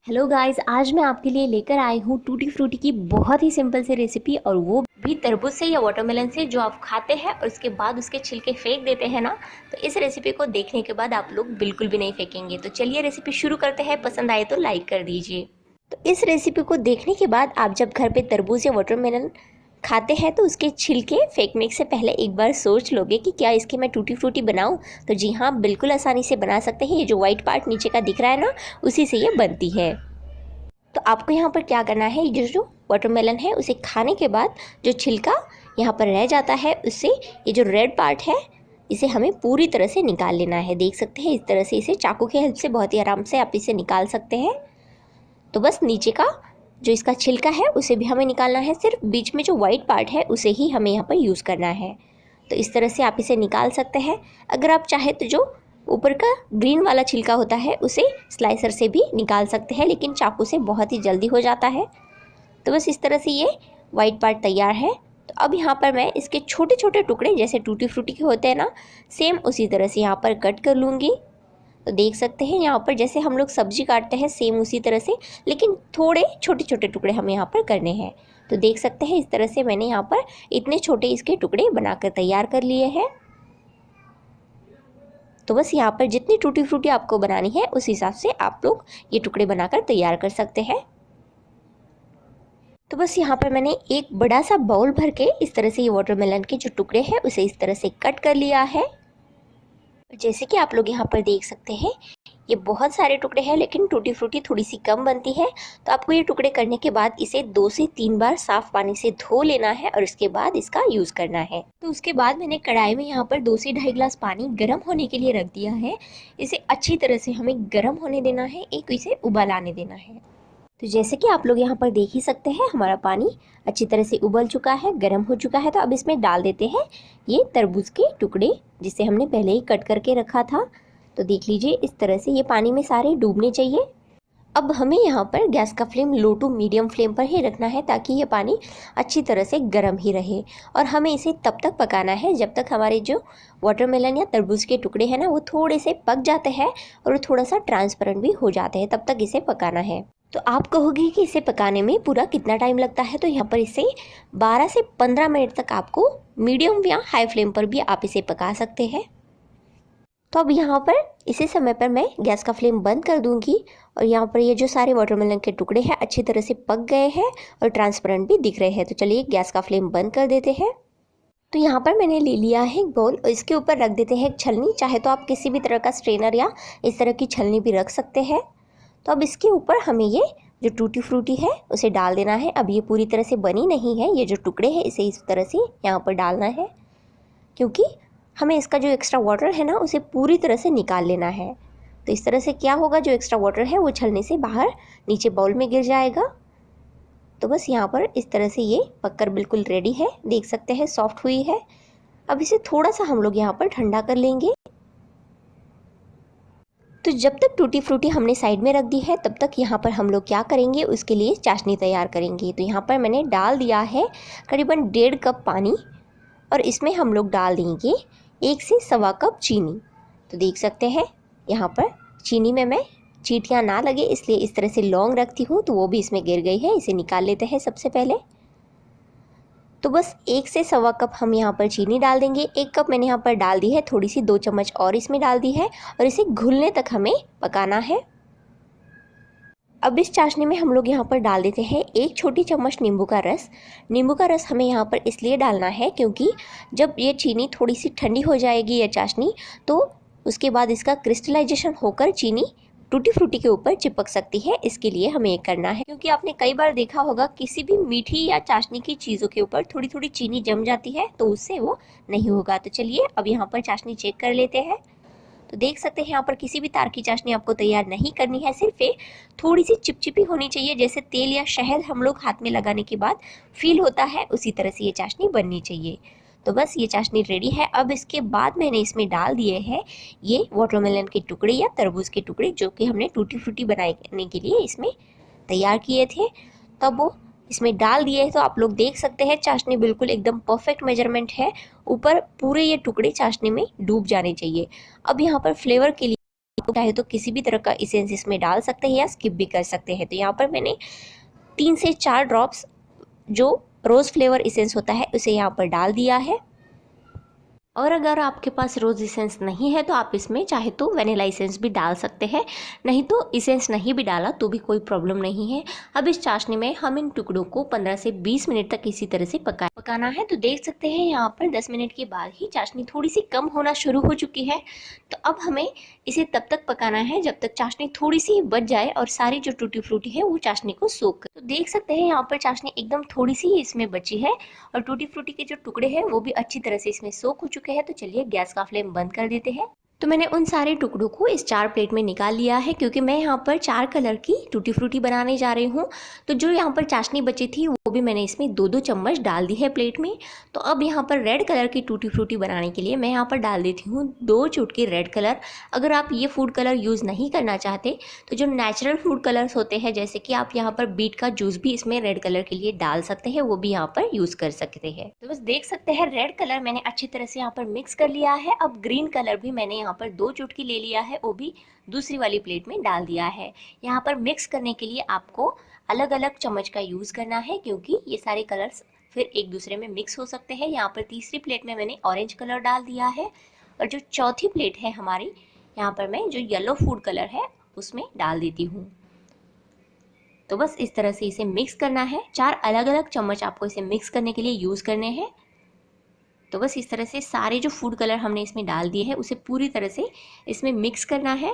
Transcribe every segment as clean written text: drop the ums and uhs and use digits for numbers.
Hello guys, आज मैं आपके लिए लेकर आई हूँ टूटी फ्रूटी की बहुत ही सिंपल सी रेसिपी, और वो भी तरबूज से या वाटरमेलन से, जो आप खाते हैं और उसके बाद उसके छिलके फेंक देते हैं ना। तो इस रेसिपी को देखने के बाद आप लोग बिल्कुल भी नहीं फेंकेंगे। तो चलिए रेसिपी शुरू करते हैं। पसंद आए तो लाइक कर दीजिए। तो इस रेसिपी को देखने के बाद आप जब घर पे तरबूज या वाटरमेलन खाते हैं तो उसके छिलके फेंकने से पहले एक बार सोच लोगे कि क्या इसकी मैं टूटी फ्रूटी बनाऊं। तो जी हाँ, बिल्कुल आसानी से बना सकते हैं। ये जो व्हाइट पार्ट नीचे का दिख रहा है ना, उसी से ये बनती है। तो आपको यहाँ पर क्या करना है, ये जो वाटरमेलन है उसे खाने के बाद जो छिलका यहाँ पर रह जाता है, उससे ये जो रेड पार्ट है इसे हमें पूरी तरह से निकाल लेना है। देख सकते हैं इस तरह से इसे चाकू की हेल्प से बहुत ही आराम से आप इसे निकाल सकते हैं। तो बस नीचे का जो इसका छिलका है उसे भी हमें निकालना है, सिर्फ बीच में जो वाइट पार्ट है उसे ही हमें यहाँ पर यूज़ करना है। तो इस तरह से आप इसे निकाल सकते हैं। अगर आप चाहे तो जो ऊपर का ग्रीन वाला छिलका होता है उसे स्लाइसर से भी निकाल सकते हैं, लेकिन चाकू से बहुत ही जल्दी हो जाता है। तो बस इस तरह से ये वाइट पार्ट तैयार है। तो अब यहाँ पर मैं इसके छोटे छोटे टुकड़े, जैसे टूटी फ्रूटी के होते हैं ना, सेम उसी तरह से यहाँ पर कट कर लूँगी। तो देख सकते हैं यहाँ पर जैसे हम लोग सब्जी काटते हैं सेम उसी तरह से, लेकिन थोड़े छोटे छोटे टुकड़े हमें यहाँ पर करने हैं। तो देख सकते हैं इस तरह से मैंने यहाँ पर इतने छोटे इसके टुकड़े बनाकर तैयार कर लिए हैं। तो बस यहाँ पर जितनी टूटी फ्रूटी आपको बनानी है उस हिसाब से आप लोग ये टुकड़े बनाकर तैयार कर सकते हैं। तो बस यहाँ पर मैंने एक बड़ा सा बाउल भर के इस तरह से ये वाटरमेलन के जो टुकड़े हैं उसे इस तरह से कट कर लिया है। जैसे कि आप लोग यहाँ पर देख सकते हैं ये बहुत सारे टुकड़े हैं, लेकिन टूटी फ्रूटी थोड़ी सी कम बनती है। तो आपको ये टुकड़े करने के बाद इसे 2 से 3 बार साफ पानी से धो लेना है और उसके बाद इसका यूज़ करना है। तो उसके बाद मैंने कढ़ाई में यहाँ पर 2 से ढाई गिलास पानी गर्म होने के लिए रख दिया है। इसे अच्छी तरह से हमें गर्म होने देना है, एक इसे उबाल आने देना है। तो जैसे कि आप लोग यहाँ पर देख ही सकते हैं हमारा पानी अच्छी तरह से उबल चुका है, गर्म हो चुका है। तो अब इसमें डाल देते हैं ये तरबूज के टुकड़े, जिसे हमने पहले ही कट करके रखा था। तो देख लीजिए इस तरह से ये पानी में सारे डूबने चाहिए। अब हमें यहाँ पर गैस का flame low to medium flame पर ही रखना है, ताकि ये पानी अच्छी तरह से गर्म ही रहे। और हमें इसे तब तक पकाना है जब तक हमारे जो वाटरमेलन या तरबूज के टुकड़े हैं ना, वो थोड़े से पक जाते हैं और वो थोड़ा सा ट्रांसपेरेंट भी हो जाते हैं। तब तक इसे पकाना है। तो आप कहोगे कि इसे पकाने में पूरा कितना टाइम लगता है, तो यहाँ पर इसे 12 से 15 मिनट तक आपको मीडियम या हाई फ्लेम पर भी आप इसे पका सकते हैं। तो अब यहाँ पर इसी समय पर मैं गैस का फ्लेम बंद कर दूंगी। और यहाँ पर ये जो सारे वाटरमेलन के टुकड़े हैं अच्छी तरह से पक गए हैं और ट्रांसपेरेंट भी दिख रहे हैं। तो चलिए गैस का फ्लेम बंद कर देते हैं। तो यहाँ पर मैंने ले लिया है एक बाउल और इसके ऊपर रख देते हैं एक छलनी। चाहे तो आप किसी भी तरह का स्ट्रेनर या इस तरह की छलनी भी रख सकते हैं। तो अब इसके ऊपर हमें ये जो टूटी फ्रूटी है उसे डाल देना है। अब ये पूरी तरह से बनी नहीं है, ये जो टुकड़े हैं इसे इस तरह से यहाँ पर डालना है, क्योंकि हमें इसका जो एक्स्ट्रा वाटर है ना उसे पूरी तरह से निकाल लेना है। तो इस तरह से क्या होगा, जो एक्स्ट्रा वाटर है वो छलनी से बाहर नीचे बाउल में गिर जाएगा। तो बस यहाँ पर इस तरह से ये पककर बिल्कुल रेडी है। देख सकते हैं सॉफ्ट हुई है। अब इसे थोड़ा सा हम लोग यहाँ पर ठंडा कर लेंगे। तो जब तक टूटी फ्रूटी हमने साइड में रख दी है, तब तक यहाँ पर हम लोग क्या करेंगे, उसके लिए चाशनी तैयार करेंगे। तो यहाँ पर मैंने डाल दिया है करीबन 1.5 कप पानी, और इसमें हम लोग डाल देंगे 1 से सवा कप चीनी। तो देख सकते हैं यहाँ पर चीनी में मैं चींटियाँ ना लगे इसलिए इस तरह से लौंग रखती हूँ, तो वो भी इसमें गिर गई है। इसे निकाल लेते हैं सबसे पहले। तो बस 1 से सवा कप हम यहाँ पर चीनी डाल देंगे। 1 कप मैंने यहाँ पर डाल दी है, थोड़ी सी 2 चम्मच और इसमें डाल दी है, और इसे घुलने तक हमें पकाना है। अब इस चाशनी में हम लोग यहाँ पर डाल देते हैं 1 छोटी चम्मच नींबू का रस। नींबू का रस हमें यहाँ पर इसलिए डालना है क्योंकि जब ये चीनी थोड़ी सी ठंडी हो जाएगी या चाशनी, तो उसके बाद इसका क्रिस्टलाइजेशन होकर चीनी टूटी फ्रूटी के ऊपर चिपक सकती है। इसके लिए हमें ये करना है, क्योंकि आपने कई बार देखा होगा किसी भी मीठी या चाशनी की चीज़ों के ऊपर थोड़ी थोड़ी चीनी जम जाती है, तो उससे वो नहीं होगा। तो चलिए अब यहाँ पर चाशनी चेक कर लेते हैं। तो देख सकते हैं यहाँ पर किसी भी तार की चाशनी आपको तैयार नहीं करनी है, सिर्फ ये थोड़ी सी चिपचिपी होनी चाहिए। जैसे तेल या शहद हम लोग हाथ में लगाने के बाद फील होता है, उसी तरह से ये चाशनी बननी चाहिए। तो बस ये चाशनी रेडी है। अब इसके बाद मैंने इसमें डाल दिए हैं ये वाटरमेलन के टुकड़े या तरबूज के टुकड़े, जो कि हमने टूटी फ्रूटी बनाने के लिए इसमें तैयार किए थे। तब वो इसमें डाल दिए, तो आप लोग देख सकते हैं चाशनी बिल्कुल एकदम परफेक्ट मेजरमेंट है। ऊपर पूरे ये टुकड़े चाशनी में डूब जाने चाहिए। अब यहाँ पर फ्लेवर के लिए आप चाहे तो किसी भी तरह का इसेंस इसमें डाल सकते हैं या स्किप भी कर सकते हैं। तो यहाँ पर मैंने 3 से 4 ड्रॉप्स जो रोज़ फ्लेवर इसेंस होता है उसे यहाँ पर डाल दिया है। और अगर आपके पास रोज़ इसेंस नहीं है तो आप इसमें चाहे तो वनीला इसेंस भी डाल सकते हैं, नहीं तो इसेंस नहीं भी डाला तो भी कोई प्रॉब्लम नहीं है। अब इस चाशनी में हम इन टुकड़ों को 15 से 20 मिनट तक इसी तरह से पकाना है। तो देख सकते हैं यहाँ पर 10 मिनट के बाद ही चाशनी थोड़ी सी कम होना शुरू हो चुकी है। तो अब हमें इसे तब तक पकाना है जब तक चाशनी थोड़ी सी बच जाए और सारी जो टूटी फ्रूटी है वो चाशनी को सोख कर। तो देख सकते हैं यहाँ पर चाशनी एकदम थोड़ी सी इसमें बची है और टूटी फ्रूटी के जो टुकड़े हैं वो भी अच्छी तरह से इसमें सोख हो चुके हैं। तो चलिए गैस का फ्लेम बंद कर देते हैं। तो मैंने उन सारे टुकड़ों को इस 4 प्लेट में निकाल लिया है, क्योंकि मैं यहाँ पर 4 कलर की टूटी फ्रूटी बनाने जा रही हूँ। तो जो यहाँ पर चाशनी बची थी वो भी मैंने इसमें 2-2 चम्मच डाल दी है प्लेट में। तो अब यहाँ पर रेड कलर की टूटी फ्रूटी बनाने के लिए मैं यहाँ पर डाल देती हूँ 2 चुटकी रेड कलर। अगर आप ये फूड कलर यूज़ नहीं करना चाहते तो जो नेचुरल फूड कलर्स होते हैं, जैसे कि आप यहाँ पर बीट का जूस भी इसमें रेड कलर के लिए डाल सकते हैं, वो भी यहाँ पर यूज़ कर सकते हैं। तो बस देख सकते हैं रेड कलर मैंने अच्छी तरह से यहाँ पर मिक्स कर लिया है। अब ग्रीन कलर भी मैंने यहाँ पर 2 चुटकी ले लिया है, वो भी दूसरी वाली प्लेट में डाल दिया है। यहाँ पर मिक्स करने के लिए आपको अलग अलग चम्मच का यूज़ करना है, क्योंकि ये सारे कलर्स फिर एक दूसरे में मिक्स हो सकते हैं। यहाँ पर तीसरी प्लेट में मैंने ऑरेंज कलर डाल दिया है और जो चौथी प्लेट है हमारी, यहाँ पर मैं जो येलो फूड कलर है उसमें डाल देती हूँ। तो बस इस तरह से इसे मिक्स करना है। 4 अलग अलग चम्मच आपको इसे मिक्स करने के लिए यूज़ करने हैं। तो बस इस तरह से सारे जो फूड कलर हमने इसमें डाल दिए हैं उसे पूरी तरह से इसमें मिक्स करना है।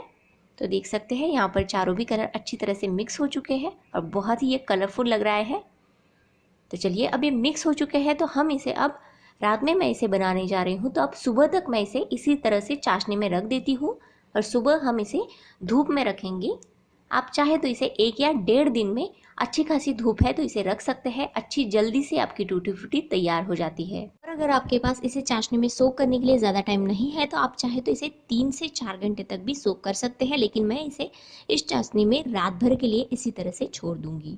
तो देख सकते हैं यहाँ पर चारों भी कलर अच्छी तरह से मिक्स हो चुके हैं और बहुत ही ये कलरफुल लग रहा है। तो चलिए, अब ये मिक्स हो चुके हैं तो हम इसे अब रात में मैं इसे बनाने जा रही हूँ, तो अब सुबह तक मैं इसे इसी तरह से चाशनी में रख देती हूँ और सुबह हम इसे धूप में रखेंगे। आप चाहे तो इसे 1 या 1.5 दिन में, अच्छी खासी धूप है तो इसे रख सकते हैं। अच्छी जल्दी से आपकी टूटी फ्रूटी तैयार हो जाती है। और अगर आपके पास इसे चाशनी में सोक करने के लिए ज़्यादा टाइम नहीं है तो आप चाहे तो इसे 3 से 4 घंटे तक भी सोक कर सकते हैं, लेकिन मैं इसे इस चाशनी में रात भर के लिए इसी तरह से छोड़ दूंगी।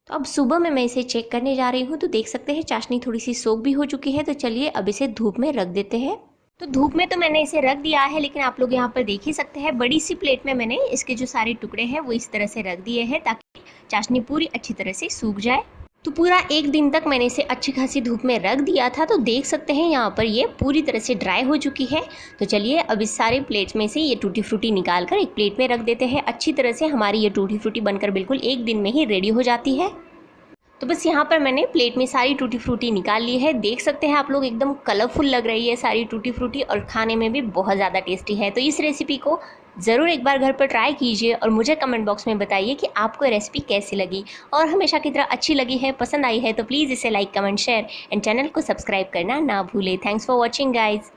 तो अब सुबह में मैं इसे चेक करने जा रही हूँ, तो देख सकते हैं चाशनी थोड़ी सी सोक भी हो चुकी है। तो चलिए अब इसे धूप में रख देते हैं। तो धूप में तो मैंने इसे रख दिया है, लेकिन आप लोग यहाँ पर देख ही सकते हैं बड़ी सी प्लेट में मैंने इसके जो सारे टुकड़े हैं वो इस तरह से रख दिए हैं ताकि चाशनी पूरी अच्छी तरह से सूख जाए। तो पूरा 1 दिन तक मैंने इसे अच्छी खासी धूप में रख दिया था। तो देख सकते हैं यहाँ पर ये पूरी तरह से ड्राई हो चुकी है। तो चलिए अब इस सारे प्लेट्स में से ये टूटी फ्रूटी निकाल कर एक प्लेट में रख देते हैं। अच्छी तरह से हमारी ये टूटी फ्रूटी बनकर बिल्कुल 1 दिन में ही रेडी हो जाती है। तो बस यहाँ पर मैंने प्लेट में सारी टूटी फ्रूटी निकाल ली है। देख सकते हैं आप लोग एकदम कलरफुल लग रही है सारी टूटी फ्रूटी और खाने में भी बहुत ज़्यादा टेस्टी है। तो इस रेसिपी को ज़रूर एक बार घर पर ट्राई कीजिए और मुझे कमेंट बॉक्स में बताइए कि आपको रेसिपी कैसी लगी, और हमेशा की तरह अच्छी लगी है, पसंद आई है तो प्लीज़ इसे like, comment, share and channel को सब्सक्राइब करना ना भूलें। Thanks for watching guys.